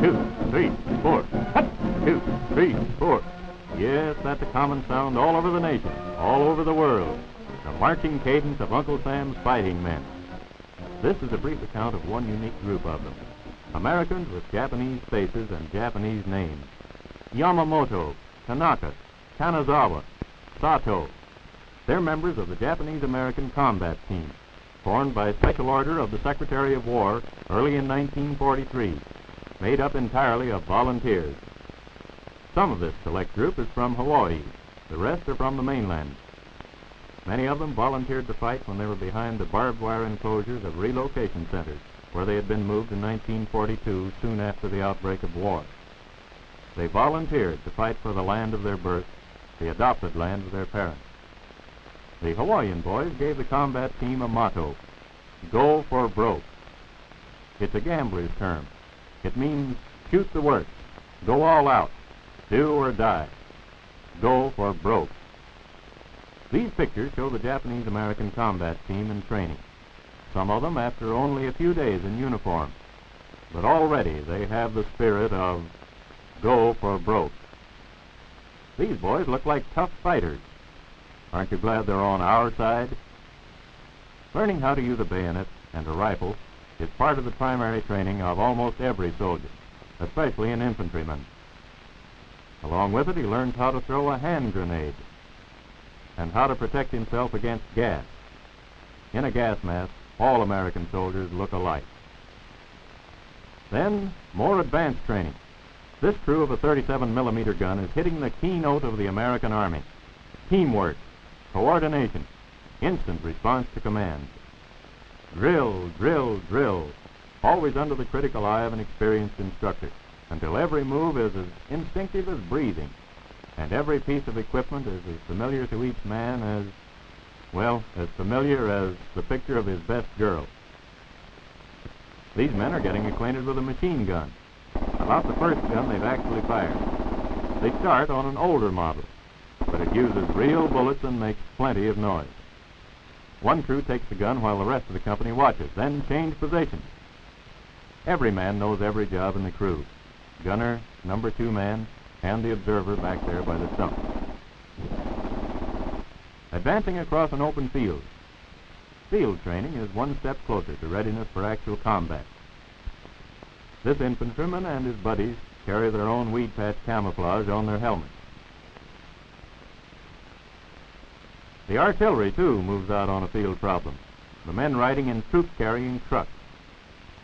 2, 3, 4. Hut, 2, 3, 4. Yes, that's a common sound all over the nation, all over the world. The marching cadence of Uncle Sam's fighting men. This is a brief account of one unique group of them. Americans with Japanese faces and Japanese names. Yamamoto, Tanaka, Kanazawa, Sato. They're members of the Japanese-American Combat Team, formed by special order of the Secretary of War early in 1943, made up entirely of volunteers. Some of this select group is from Hawaii. The rest are from the mainland. Many of them volunteered to fight when they were behind the barbed wire enclosures of relocation centers, where they had been moved in 1942, soon after the outbreak of war. They volunteered to fight for the land of their birth, the adopted land of their parents. The Hawaiian boys gave the combat team a motto, "Go for broke." It's a gambler's term. It means shoot the works, go all out, do or die, go for broke. These pictures show the Japanese-American combat team in training, some of them after only a few days in uniform. But already they have the spirit of go for broke. These boys look like tough fighters. Aren't you glad they're on our side? Learning how to use a bayonet and a rifle is part of the primary training of almost every soldier, especially an infantryman. Along with it, he learns how to throw a hand grenade and how to protect himself against gas. In a gas mask, all American soldiers look alike. Then, more advanced training. This crew of a 37mm gun is hitting the keynote of the American Army. Teamwork, coordination, instant response to commands. Drill, drill, drill, always under the critical eye of an experienced instructor, until every move is as instinctive as breathing, and every piece of equipment is as familiar to each man as, well, as familiar as the picture of his best girl. These men are getting acquainted with a machine gun, about the first gun they've actually fired. They start on an older model, but it uses real bullets and makes plenty of noise. One crew takes the gun while the rest of the company watches, then change positions. Every man knows every job in the crew. Gunner, number 2 man, and the observer back there by the stump. Advancing across an open field. Field training is one step closer to readiness for actual combat. This infantryman and his buddies carry their own weed patch camouflage on their helmets. The artillery, too, moves out on a field problem, the men riding in troop-carrying trucks.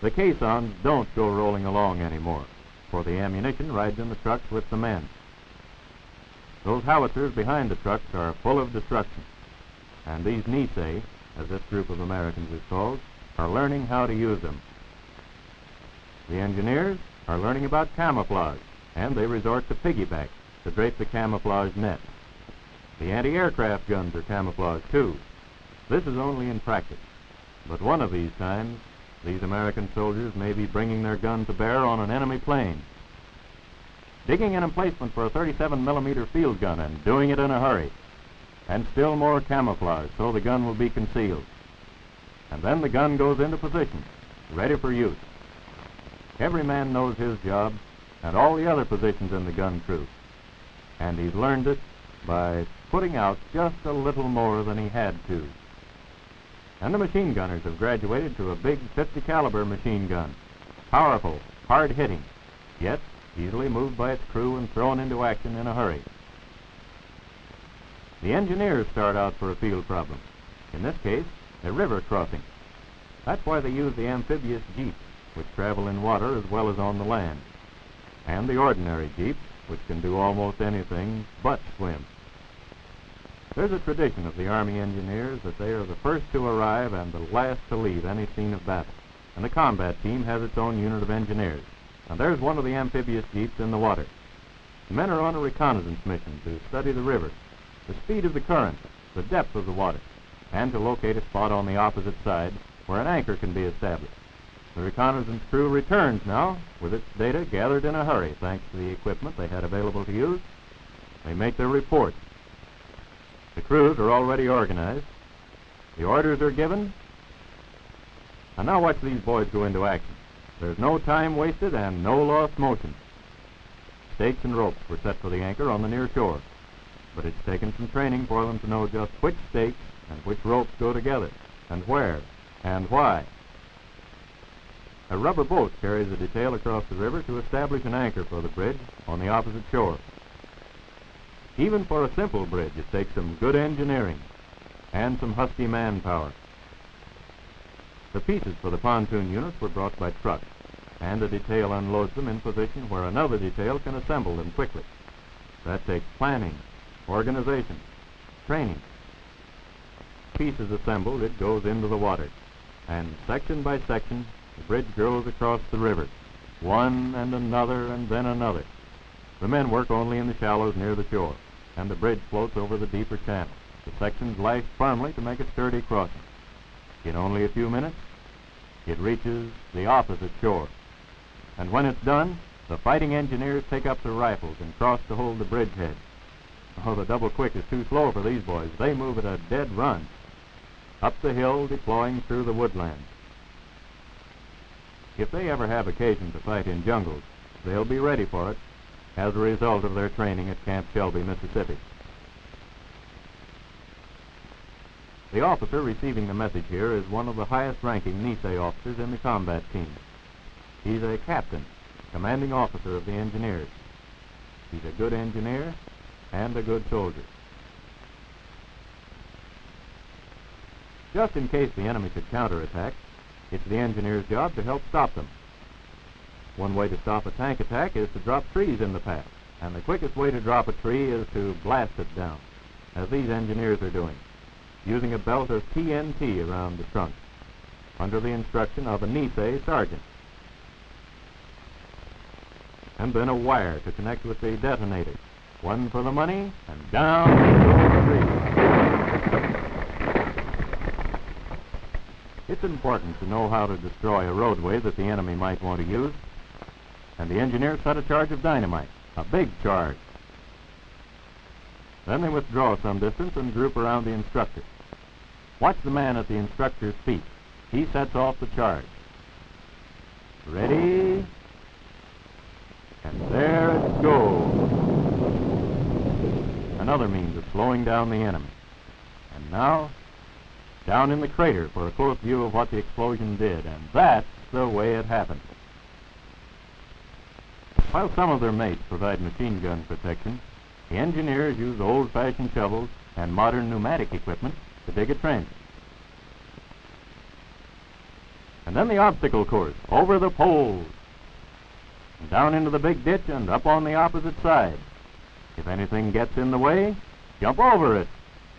The caissons don't go rolling along anymore, for the ammunition rides in the trucks with the men. Those howitzers behind the trucks are full of destruction, and these Nisei, as this group of Americans is called, are learning how to use them. The engineers are learning about camouflage, and they resort to piggyback to drape the camouflage net. The anti-aircraft guns are camouflaged too. This is only in practice, but one of these times, these American soldiers may be bringing their gun to bear on an enemy plane. Digging an emplacement for a 37mm field gun and doing it in a hurry. And still more camouflage so the gun will be concealed. And then the gun goes into position, ready for use. Every man knows his job and all the other positions in the gun crew. And he's learned it by putting out just a little more than he had to. And the machine gunners have graduated to a big 50 caliber machine gun. Powerful, hard-hitting, yet easily moved by its crew and thrown into action in a hurry. The engineers start out for a field problem, in this case, a river crossing. That's why they use the amphibious jeeps, which travel in water as well as on the land, and the ordinary jeeps, which can do almost anything but swim. There's a tradition of the Army engineers that they are the first to arrive and the last to leave any scene of battle, and the combat team has its own unit of engineers. And there's one of the amphibious jeeps in the water. The men are on a reconnaissance mission to study the river, the speed of the current, the depth of the water, and to locate a spot on the opposite side where an anchor can be established. The reconnaissance crew returns now with its data gathered in a hurry thanks to the equipment they had available to use. They make their reports. The crews are already organized. The orders are given. And now watch these boys go into action. There's no time wasted and no lost motion. Stakes and ropes were set for the anchor on the near shore, but it's taken some training for them to know just which stakes and which ropes go together, and where, and why. A rubber boat carries a detail across the river to establish an anchor for the bridge on the opposite shore. Even for a simple bridge, it takes some good engineering and some husky manpower. The pieces for the pontoon units were brought by truck, and a detail unloads them in position where another detail can assemble them quickly. That takes planning, organization, training. Pieces assembled, it goes into the water, and section by section, the bridge grows across the river, one and another and then another. The men work only in the shallows near the shore, and the bridge floats over the deeper channel. The sections lashed firmly to make a sturdy crossing. In only a few minutes, it reaches the opposite shore. And when it's done, the fighting engineers take up their rifles and cross to hold the bridgehead. Oh, the double quick is too slow for these boys. They move at a dead run, up the hill, deploying through the woodlands. If they ever have occasion to fight in jungles, they'll be ready for it as a result of their training at Camp Shelby, Mississippi. The officer receiving the message here is one of the highest-ranking Nisei officers in the combat team. He's a captain, commanding officer of the engineers. He's a good engineer and a good soldier. Just in case the enemy should counterattack, it's the engineer's job to help stop them. One way to stop a tank attack is to drop trees in the path, and the quickest way to drop a tree is to blast it down, as these engineers are doing, using a belt of TNT around the trunk, under the instruction of a Nisei sergeant. And then a wire to connect with the detonator. One for the money, and down goes the tree. It's important to know how to destroy a roadway that the enemy might want to use. And the engineers set a charge of dynamite, a big charge. Then they withdraw some distance and group around the instructor. Watch the man at the instructor's feet. He sets off the charge. Ready? And there it goes. Another means of slowing down the enemy. And now, down in the crater for a close view of what the explosion did, and that's the way it happened. While some of their mates provide machine gun protection, the engineers use old-fashioned shovels and modern pneumatic equipment to dig a trench. And then the obstacle course, over the poles, and down into the big ditch and up on the opposite side. If anything gets in the way, jump over it,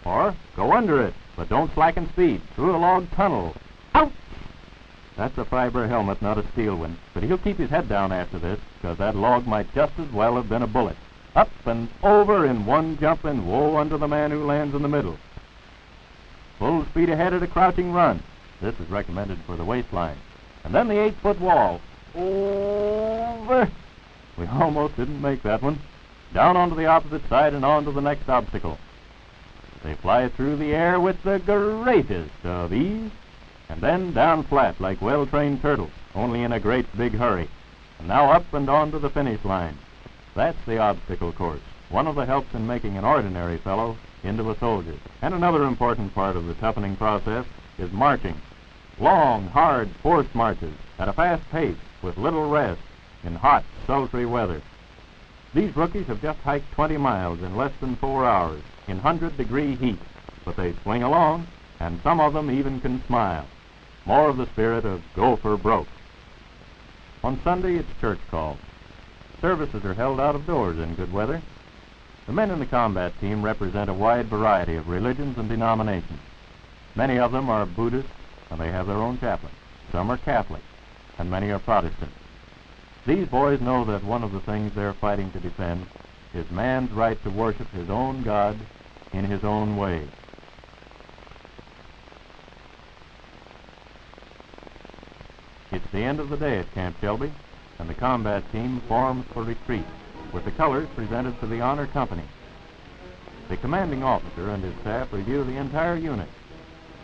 or go under it, but don't slacken speed, through a log tunnel. Ouch! That's a fiber helmet, not a steel one, but he'll keep his head down after this, because that log might just as well have been a bullet. Up and over in one jump, and woe unto the man who lands in the middle. Full speed ahead at a crouching run. This is recommended for the waistline. And then the 8-foot wall. Over. We almost didn't make that one. Down onto the opposite side and on to the next obstacle. They fly through the air with the greatest of ease, and then down flat like well-trained turtles, only in a great big hurry. And now up and on to the finish line. That's the obstacle course, one of the helps in making an ordinary fellow into a soldier. And another important part of the toughening process is marching. Long, hard, forced marches at a fast pace with little rest in hot, sultry weather. These rookies have just hiked 20 miles in less than 4 hours in 100-degree heat, but they swing along, and some of them even can smile. More of the spirit of go for broke. On Sunday, it's church call. Services are held out of doors in good weather. The men in the combat team represent a wide variety of religions and denominations. Many of them are Buddhist, and they have their own chaplain. Some are Catholic, and many are Protestant. These boys know that one of the things they're fighting to defend is man's right to worship his own God in his own way. It's the end of the day at Camp Shelby, and the combat team forms for retreat, with the colors presented to the honor company. The commanding officer and his staff review the entire unit,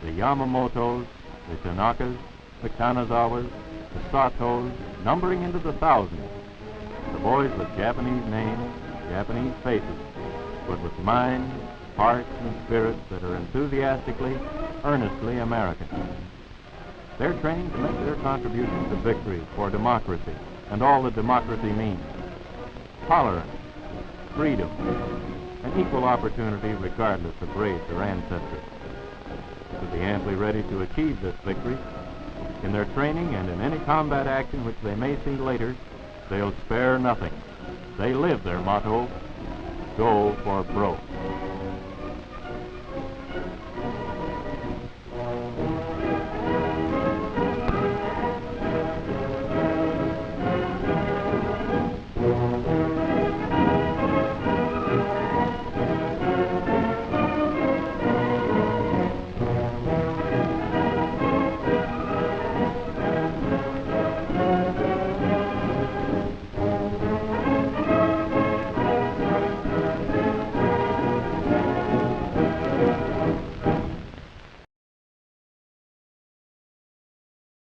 the Yamamotos, the Tanakas, the Kanazawas, the Satos, numbering into the thousands. The boys with Japanese names, Japanese faces, but with minds, hearts, and spirits that are enthusiastically, earnestly American. They're trained to make their contributions to victory for democracy and all that democracy means. Tolerance, freedom, and equal opportunity regardless of race or ancestry. To be amply ready to achieve this victory, in their training and in any combat action which they may see later, they'll spare nothing. They live their motto, go for broke.